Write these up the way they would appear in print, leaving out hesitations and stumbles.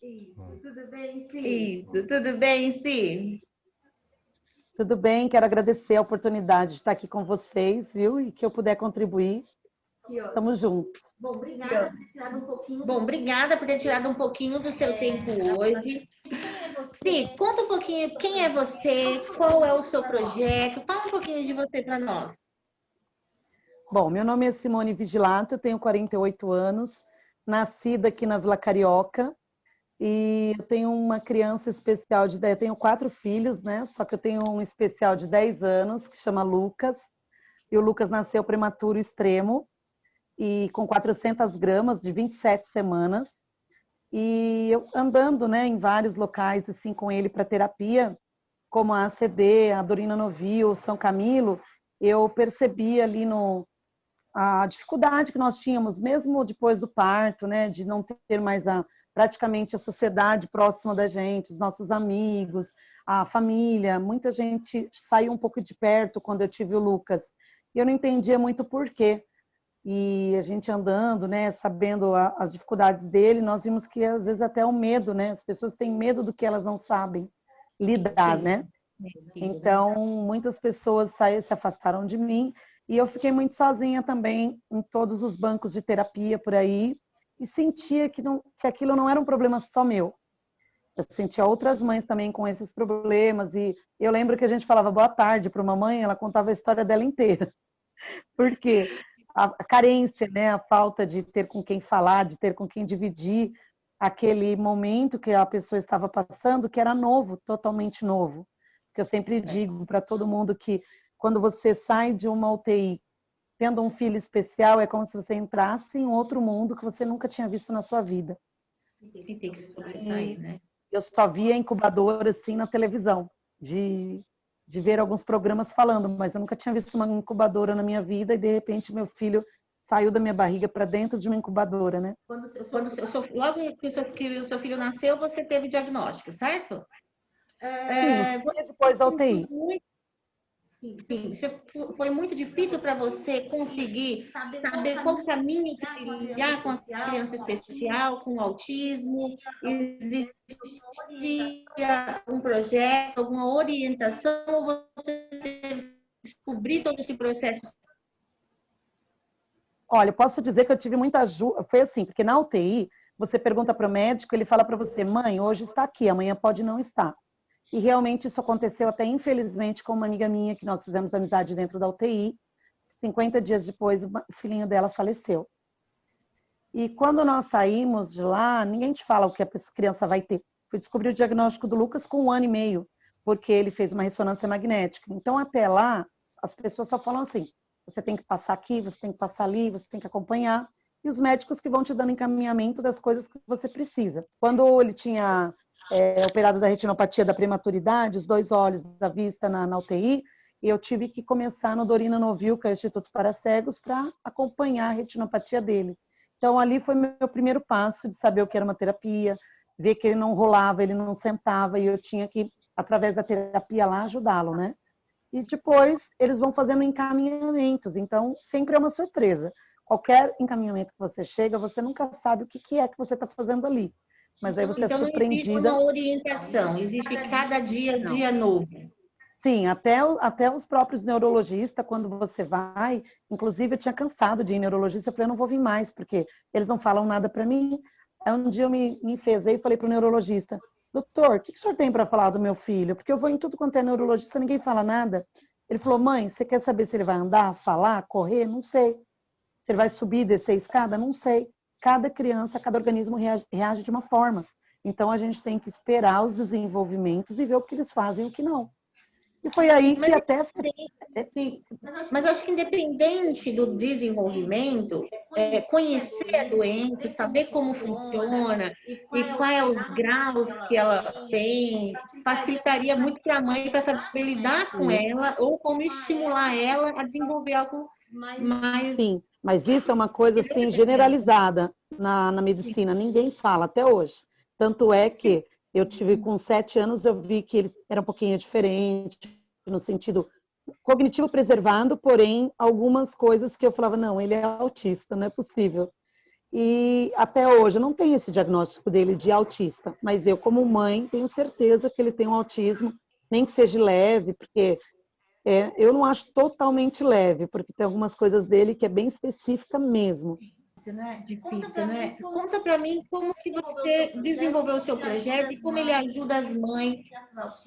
Isso, tudo bem, sim? Isso, tudo bem, sim? Tudo bem, quero agradecer a oportunidade de estar aqui com vocês, viu? E que eu puder contribuir, estamos juntos. Bom, obrigada por ter tirado um pouquinho. Bom, obrigada por ter tirado um pouquinho do seu tempo hoje. Sim, conta um pouquinho quem é você, qual é o seu projeto, fala um pouquinho de você para nós. Bom, meu nome é Simone Vigilato, eu tenho 48 anos, nascida aqui na Vila Carioca e eu tenho uma criança especial eu tenho 4 filhos, né? Só que eu tenho um especial de 10 anos que chama Lucas e o Lucas nasceu prematuro extremo e com 400 gramas de 27 semanas e eu andando, né, em vários locais assim com ele para terapia, como a ACD, a Dorina Novil, São Camilo, eu percebi ali a dificuldade que nós tínhamos, mesmo depois do parto, né, de não ter mais praticamente a sociedade próxima da gente, os nossos amigos, a família, muita gente saiu um pouco de perto quando eu tive o Lucas, e eu não entendia muito por quê. E a gente andando, né, sabendo as dificuldades dele, nós vimos que às vezes até o medo, né, as pessoas têm medo do que elas não sabem lidar, né? Então, muitas pessoas se afastaram de mim e eu fiquei muito sozinha também em todos os bancos de terapia por aí e sentia que aquilo não era um problema só meu. Eu sentia outras mães também com esses problemas e eu lembro que a gente falava boa tarde para uma mãe, ela contava a história dela inteira. Porque a carência, né, a falta de ter com quem falar, de ter com quem dividir aquele momento que a pessoa estava passando, que era novo, totalmente novo. Que eu sempre digo para todo mundo que quando você sai de uma UTI tendo um filho especial, é como se você entrasse em outro mundo que você nunca tinha visto na sua vida. E tem que sobressair, né? Eu só via incubadora assim na televisão, de ver alguns programas falando, mas eu nunca tinha visto uma incubadora na minha vida e de repente meu filho saiu da minha barriga para dentro de uma incubadora, né? Logo que o seu filho nasceu, você teve diagnóstico, certo? Sim, uns dias depois da UTI. Sim, foi muito difícil para você conseguir saber qual caminho trilhar com a criança especial, com o autismo. Existia um projeto, alguma orientação, ou você descobrir todo esse processo? Olha, eu posso dizer que eu tive muita ajuda. Foi assim, porque na UTI, você pergunta para o médico, ele fala para você, mãe, hoje está aqui, amanhã pode não estar. E realmente isso aconteceu até, infelizmente, com uma amiga minha que nós fizemos amizade dentro da UTI. 50 dias depois, o filhinho dela faleceu. E quando nós saímos de lá, ninguém te fala o que a criança vai ter. Fui descobrir o diagnóstico do Lucas com 1 ano e meio, porque ele fez uma ressonância magnética. Então, até lá, as pessoas só falam assim, você tem que passar aqui, você tem que passar ali, você tem que acompanhar. E os médicos que vão te dando encaminhamento das coisas que você precisa. Quando ele tinha operado da retinopatia da prematuridade, os 2 olhos da vista na UTI, eu tive que começar no Dorina Novil, que é o Instituto para Cegos, para acompanhar a retinopatia dele. Então, ali foi meu primeiro passo de saber o que era uma terapia, ver que ele não rolava, ele não sentava, e eu tinha que, através da terapia lá, ajudá-lo, né? E depois, eles vão fazendo encaminhamentos, então, sempre é uma surpresa. Qualquer encaminhamento que você chega, você nunca sabe o que é que você está fazendo ali. Mas aí você Então, é surpreendida. Não existe uma orientação, existe cada dia novo. Sim, até os próprios neurologistas, quando você vai, inclusive eu tinha cansado de ir neurologista, eu falei, eu não vou vir mais, porque eles não falam nada para mim. Aí um dia eu me enfezei e falei para o neurologista, doutor, o que o senhor tem para falar do meu filho? Porque eu vou em tudo quanto é neurologista, ninguém fala nada. Ele falou, mãe, você quer saber se ele vai andar, falar, correr? Não sei. Se ele vai subir, descer a escada? Não sei. Cada criança, cada organismo reage de uma forma. Então a gente tem que esperar os desenvolvimentos e ver o que eles fazem e o que não. E foi aí que até... Sim, mas eu acho que independente do desenvolvimento, conhecer a doença, saber como funciona e quais os graus que ela tem, facilitaria muito para a mãe para saber lidar com ela ou como estimular ela a desenvolver algo mais... Sim, mas isso é uma coisa assim generalizada na medicina, ninguém fala até hoje. Tanto é que eu tive com 7 anos, eu vi que ele era um pouquinho diferente, no sentido cognitivo preservado, porém, algumas coisas que eu falava, não, ele é autista, não é possível. E até hoje eu não tenho esse diagnóstico dele de autista, mas eu, como mãe, tenho certeza que ele tem um autismo, nem que seja leve, porque eu não acho totalmente leve, porque tem algumas coisas dele que é bem específica mesmo. Difícil, né? Conta para mim como que você desenvolveu o seu projeto e como ele ajuda as mães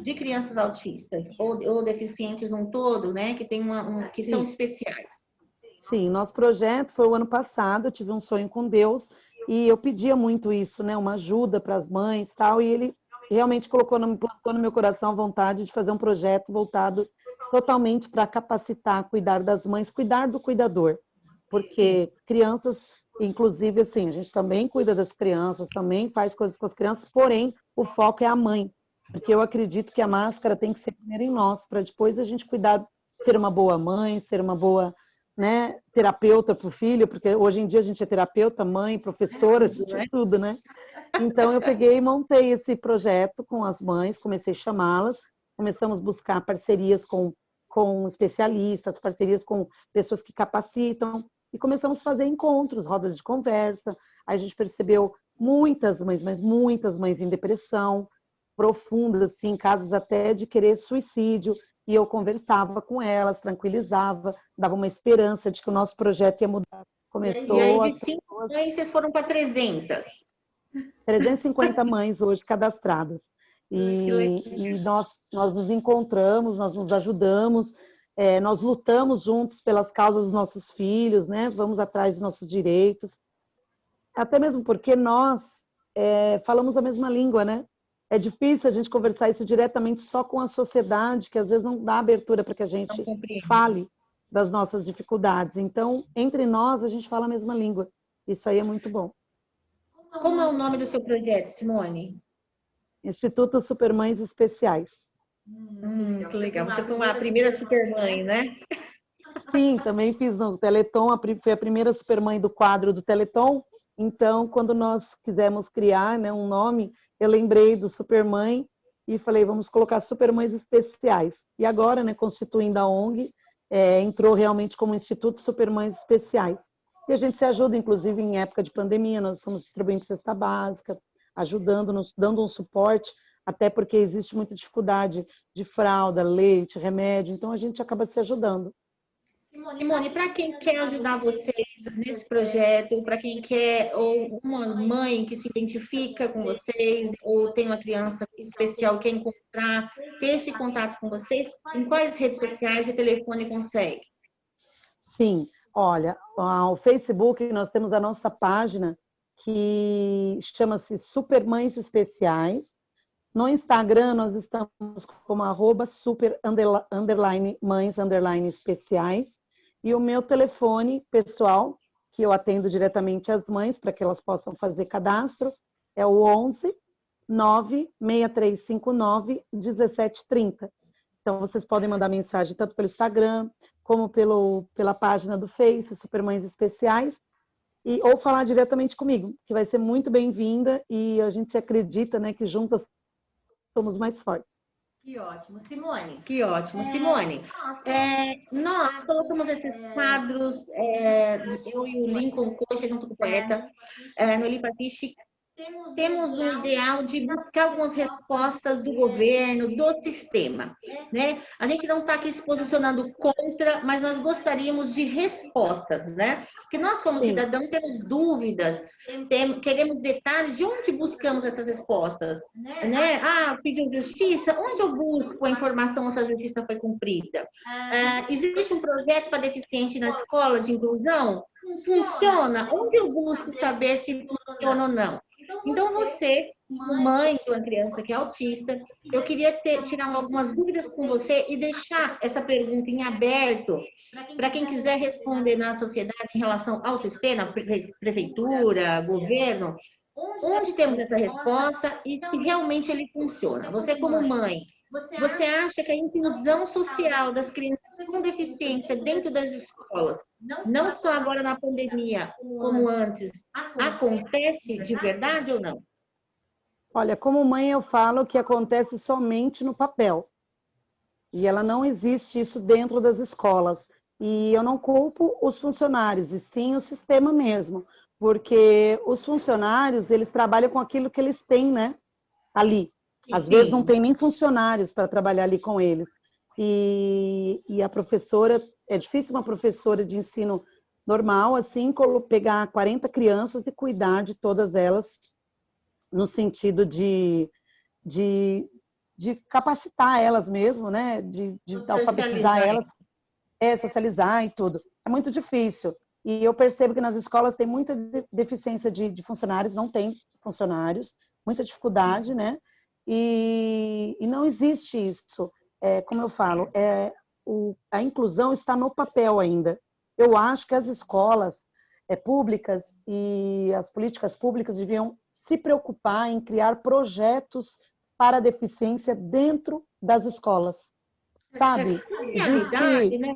de crianças autistas ou deficientes num todo, né? Que tem que são especiais. Sim, nosso projeto foi o ano passado, eu tive um sonho com Deus e eu pedia muito isso, né? Uma ajuda para as mães e tal, e ele realmente plantou no meu coração a vontade de fazer um projeto voltado totalmente para capacitar, cuidar das mães, cuidar do cuidador. Porque crianças, inclusive, assim, a gente também cuida das crianças, também faz coisas com as crianças, porém, o foco é a mãe. Porque eu acredito que a máscara tem que ser primeiro em nós, para depois a gente cuidar, ser uma boa mãe, ser uma boa, né, terapeuta para o filho, porque hoje em dia a gente é terapeuta, mãe, professora, a gente é tudo, né? Então eu peguei e montei esse projeto com as mães, comecei a chamá-las, começamos a buscar parcerias com especialistas, parcerias com pessoas que capacitam, e começamos a fazer encontros, rodas de conversa. Aí a gente percebeu muitas mães, mas muitas mães em depressão profunda, assim, casos até de querer suicídio, e eu conversava com elas, tranquilizava, dava uma esperança de que o nosso projeto ia mudar. Começou. E aí, de 5 mães, vocês foram para 300. 350 mães hoje cadastradas. E nós nos encontramos, nós nos ajudamos, nós lutamos juntos pelas causas dos nossos filhos, né? Vamos atrás dos nossos direitos. Até mesmo porque nós falamos a mesma língua, né? É difícil a gente conversar isso diretamente só com a sociedade, que às vezes não dá abertura para que a gente fale das nossas dificuldades. Então, entre nós, a gente fala a mesma língua. Isso aí é muito bom. Como é o nome do seu projeto, Simone? Instituto Supermães Especiais. Que legal. Você foi uma primeira supermãe, né? Sim, também fiz no Teleton, fui a primeira supermãe do quadro do Teleton. Então, quando nós quisemos criar, né, um nome, eu lembrei do Supermãe e falei, vamos colocar Supermães Especiais. E agora, né, constituindo a ONG, entrou realmente como Instituto Supermães Especiais. E a gente se ajuda, inclusive, em época de pandemia, nós estamos distribuindo cesta básica, ajudando-nos, dando um suporte, até porque existe muita dificuldade de fralda, leite, remédio, então a gente acaba se ajudando. Simone, para quem quer ajudar vocês nesse projeto, para quem quer, ou uma mãe que se identifica com vocês, ou tem uma criança especial, quer encontrar, ter esse contato com vocês, em quais redes sociais e telefone consegue? Sim, olha, o Facebook, nós temos a nossa página que chama-se Supermães Especiais. No Instagram, nós estamos como @super_mães_especiais. E o meu telefone pessoal, que eu atendo diretamente às mães, para que elas possam fazer cadastro, é o 11 96359 1730. Então, vocês podem mandar mensagem tanto pelo Instagram, como pela página do Face, Supermães Especiais, ou falar diretamente comigo, que vai ser muito bem-vinda, e a gente se acredita, né, que juntas somos mais fortes. Que ótimo, Simone. Que ótimo, Simone. Nós colocamos esses quadros, eu e o Lincoln Coxa, junto com o poeta, no Lipapiche, temos o ideal de buscar algumas respostas do governo, do sistema, né? A gente não está aqui se posicionando contra, mas nós gostaríamos de respostas, né? Porque nós, como cidadãos, temos dúvidas, queremos detalhes de onde buscamos essas respostas, né? Pediu justiça, onde eu busco a informação se a justiça foi cumprida? Existe um projeto para deficiente na escola de inclusão? Funciona? Onde eu busco saber se funciona ou não? Então, você, mãe de uma criança que é autista, eu queria tirar algumas dúvidas com você e deixar essa pergunta em aberto para quem quiser responder na sociedade em relação ao sistema, prefeitura, governo, onde temos essa resposta e se realmente ele funciona. Você, como mãe, você acha que a inclusão social das crianças com deficiência dentro das escolas, não só agora na pandemia, como antes, acontece de verdade ou não? Olha, como mãe eu falo que acontece somente no papel. E ela não existe isso dentro das escolas. E eu não culpo os funcionários, e sim o sistema mesmo. porque os funcionários, eles trabalham com aquilo que eles têm, né, ali. Às vezes não tem nem funcionários para trabalhar ali com eles. E a professora, é difícil uma professora de ensino normal, assim, pegar 40 crianças e cuidar de todas elas, no sentido de capacitar elas mesmo, né? De alfabetizar elas, socializar e tudo. É muito difícil. E eu percebo que nas escolas tem muita deficiência de funcionários, não tem funcionários, muita dificuldade, né? E não existe isso. Como eu falo, a inclusão está no papel ainda. Eu acho que as escolas públicas e as políticas públicas deviam se preocupar em criar projetos para a deficiência dentro das escolas, sabe? Na realidade, né,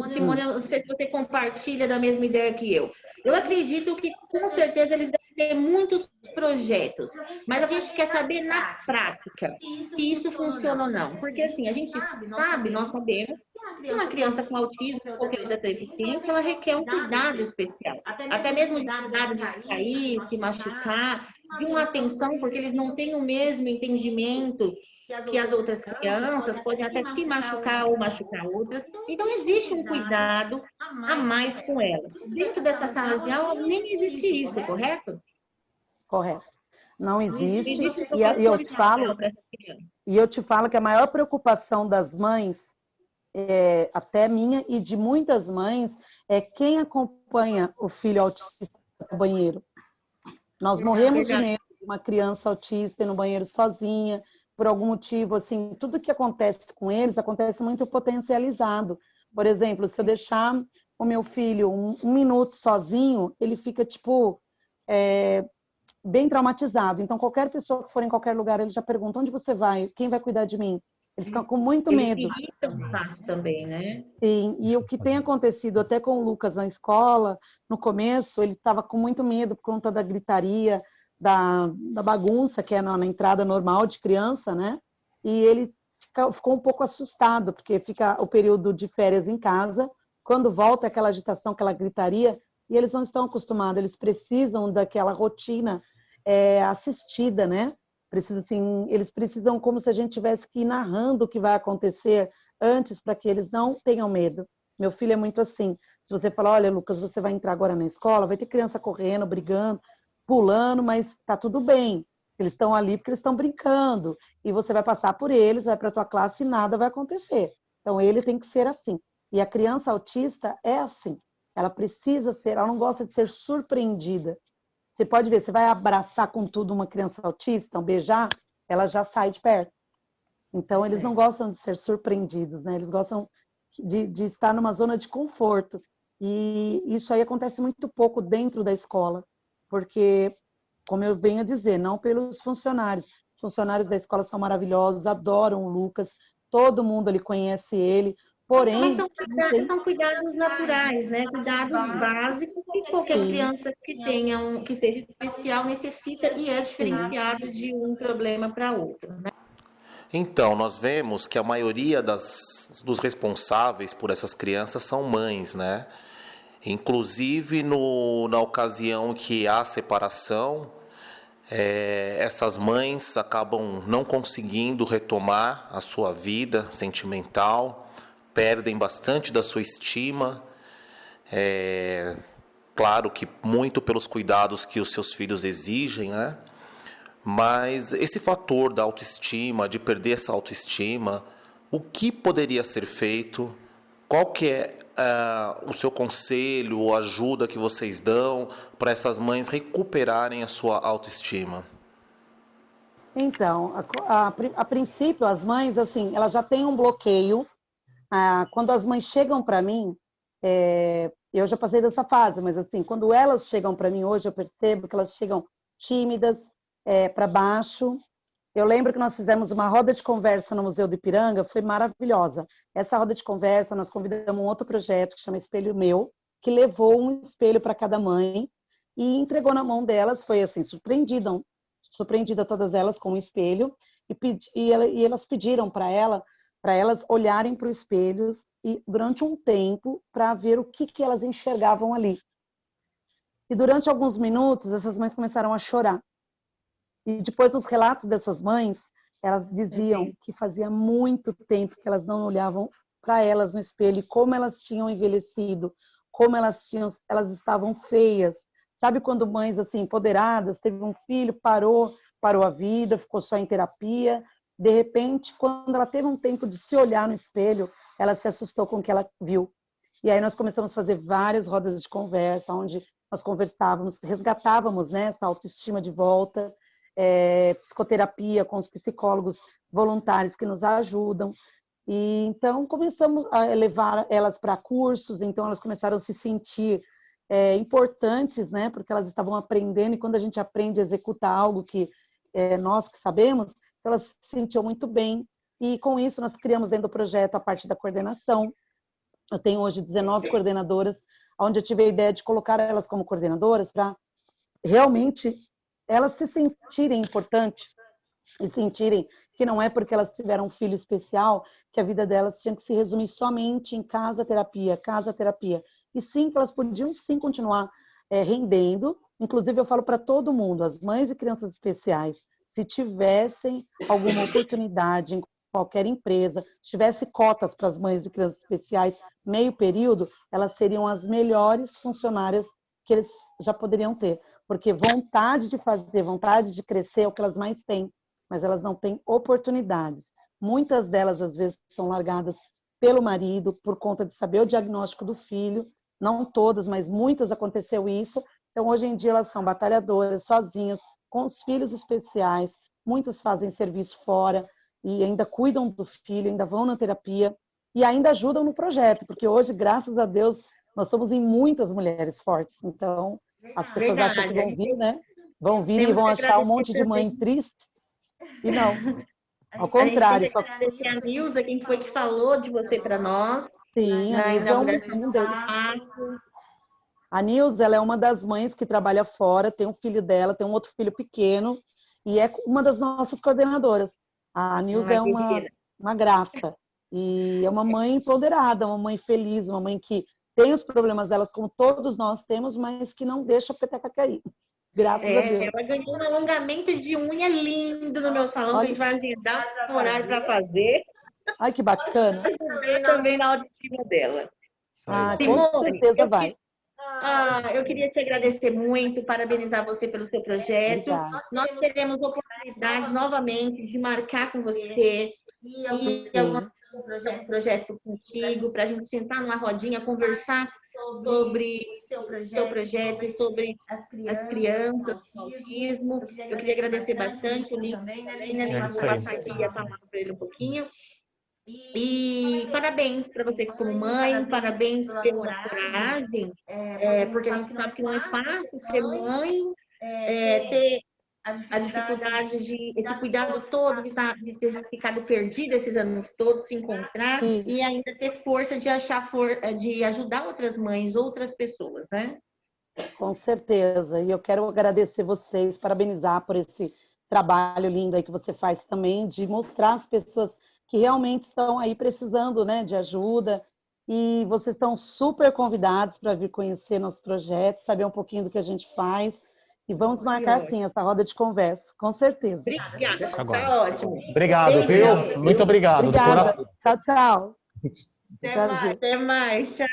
Simone, eu não sei se você compartilha da mesma ideia que eu. Eu acredito que, com certeza, eles devem ter muitos projetos, mas a gente quer saber na prática se isso funciona ou não. Porque, assim, a gente sabe, nós sabemos, que uma criança com autismo ou qualquer outra deficiência, ela requer um cuidado especial. Até mesmo de cuidado de se cair, se machucar, de uma atenção, porque eles não têm o mesmo entendimento que as outras crianças, podem até se machucar ou machucar outras. Então, existe um cuidado a mais com elas. Dentro dessa sala de aula, nem existe isso, correto? Correto. Não existe. Existe um E eu professor te falo, para essas crianças. e eu te falo que a maior preocupação das mães, até minha e de muitas mães, é quem acompanha o filho autista no banheiro. Nós morremos de medo de uma criança autista ir no banheiro sozinha, por algum motivo, assim, tudo que acontece com eles acontece muito potencializado. Por exemplo, se eu deixar o meu filho um minuto sozinho, ele fica, tipo, bem traumatizado. Então, qualquer pessoa que for em qualquer lugar, ele já pergunta, onde você vai? Quem vai cuidar de mim? Ele fica com muito medo. Eles se irritam fácil também, né? Sim, e o que tem acontecido até com o Lucas na escola, no começo, ele estava com muito medo por conta da gritaria, da bagunça que é na entrada normal de criança, né? E ele ficou um pouco assustado, porque fica o período de férias em casa, quando volta aquela agitação, aquela gritaria, e eles não estão acostumados, eles precisam daquela rotina assistida, né? Eles precisam como se a gente tivesse que ir narrando o que vai acontecer antes, para que eles não tenham medo. Meu filho é muito assim. Se você falar, olha, Lucas, você vai entrar agora na escola, vai ter criança correndo, brigando, pulando, mas tá tudo bem. Eles estão ali porque eles estão brincando. E você vai passar por eles, vai para a tua classe e nada vai acontecer. Então, ele tem que ser assim. E a criança autista é assim. Ela precisa ser, ela não gosta de ser surpreendida. Você pode ver, você vai abraçar com tudo uma criança autista, beijar, ela já sai de perto. Então, eles não gostam de ser surpreendidos, né? Eles gostam de estar numa zona de conforto. E isso aí acontece muito pouco dentro da escola, porque, como eu venho a dizer, não pelos funcionários. Os funcionários da escola são maravilhosos, adoram o Lucas, todo mundo ali conhece ele, porém... Mas são cuidados naturais, né? Cuidados básicos que qualquer criança que tenha que seja especial necessita e é diferenciado de um problema para outro, né? Então, nós vemos que a maioria dos responsáveis por essas crianças são mães, né? Inclusive, na ocasião que há separação, essas mães acabam não conseguindo retomar a sua vida sentimental, perdem bastante da sua estima, claro que muito pelos cuidados que os seus filhos exigem, né? Mas esse fator da autoestima, de perder essa autoestima, o que poderia ser feito? Qual que é o seu conselho ou ajuda que vocês dão para essas mães recuperarem a sua autoestima? Então, a princípio, as mães, assim, elas já têm um bloqueio. Quando as mães chegam para mim, eu já passei dessa fase, mas assim, quando elas chegam para mim hoje, eu percebo que elas chegam tímidas, para baixo. Eu lembro que nós fizemos uma roda de conversa no Museu do Ipiranga, foi maravilhosa. Essa roda de conversa, nós convidamos um outro projeto que chama Espelho Meu, que levou um espelho para cada mãe e entregou na mão delas, foi assim, surpreendida todas elas com um espelho, e elas pediram para elas olharem para o espelho e durante um tempo para ver o que elas enxergavam ali. E durante alguns minutos, essas mães começaram a chorar. E depois dos relatos dessas mães, elas diziam que fazia muito tempo que elas não olhavam para elas no espelho, como elas tinham envelhecido, como elas estavam feias. Sabe quando mães assim empoderadas, teve um filho, parou a vida, ficou só em terapia, de repente, quando ela teve um tempo de se olhar no espelho, ela se assustou com o que ela viu. E aí nós começamos a fazer várias rodas de conversa, onde nós conversávamos, resgatávamos, né, essa autoestima de volta, psicoterapia com os psicólogos voluntários que nos ajudam. E então começamos a levar elas para cursos, então elas começaram a se sentir importantes, né, porque elas estavam aprendendo, e quando a gente aprende a executar algo que nós que sabemos, então elas se sentiam muito bem. E com isso nós criamos dentro do projeto a parte da coordenação. Eu tenho hoje 19 coordenadoras, onde eu tive a ideia de colocar elas como coordenadoras para realmente elas se sentirem importantes e sentirem que não é porque elas tiveram um filho especial que a vida delas tinha que se resumir somente em casa-terapia. E sim, que elas podiam sim continuar rendendo. Inclusive, eu falo para todo mundo, as mães e crianças especiais, se tivessem alguma oportunidade em qualquer empresa, se tivesse cotas para as mães e crianças especiais, meio período, elas seriam as melhores funcionárias que eles já poderiam ter. Porque vontade de fazer, vontade de crescer é o que elas mais têm, mas elas não têm oportunidades. Muitas delas, às vezes, são largadas pelo marido por conta de saber o diagnóstico do filho. Não todas, mas muitas aconteceu isso. Então, hoje em dia, elas são batalhadoras, sozinhas, com os filhos especiais. Muitas fazem serviço fora e ainda cuidam do filho, ainda vão na terapia e ainda ajudam no projeto, porque hoje, graças a Deus, nós somos em muitas mulheres fortes. Então, as pessoas acham que vão vir, né? Vão vir e vão achar um monte de mãe triste. E não, ao contrário. Só que agradecer a Nilza, quem foi que falou de você para nós. Sim, na inauguração do espaço. A Nilza, ela é uma das mães que trabalha fora, tem um filho dela, tem um outro filho pequeno, e é uma das nossas coordenadoras. A Nilza é uma graça. E é uma mãe empoderada, uma mãe feliz, uma mãe que tem os problemas delas, como todos nós temos, mas que não deixa a peteca cair. Graças a Deus. Ela ganhou um alongamento de unha lindo no meu salão, que a gente vai agendar um horário para fazer. Ai, que bacana. Também na autoestima dela. Com certeza vai. Eu queria te agradecer muito, parabenizar você pelo seu projeto. Obrigada. Nós teremos oportunidade novamente de marcar com você e algum projeto contigo, para a gente sentar numa rodinha, conversar sobre o seu projeto e sobre as crianças, o autismo. Eu queria agradecer bastante o Lino também, né? Vou passar aqui a palavra para ele um pouquinho. E parabéns para você como mãe, parabéns pela coragem, porque a gente sabe que não é fácil ser mãe, ter a dificuldade de esse cuidado todo de ter ficado perdida esses anos todos, se encontrar e ainda ter força de de ajudar outras mães, outras pessoas, né? Com certeza. E eu quero agradecer vocês, parabenizar por esse trabalho lindo aí que você faz também, de mostrar às pessoas que realmente estão aí precisando, né, de ajuda. E vocês estão super convidados para vir conhecer nosso projeto, saber um pouquinho do que a gente faz. E vamos marcar, sim, essa roda de conversa, com certeza. Obrigada, está ótimo. Obrigado, viu? Muito obrigado. Obrigada. Tchau, tchau. Até mais. Tchau.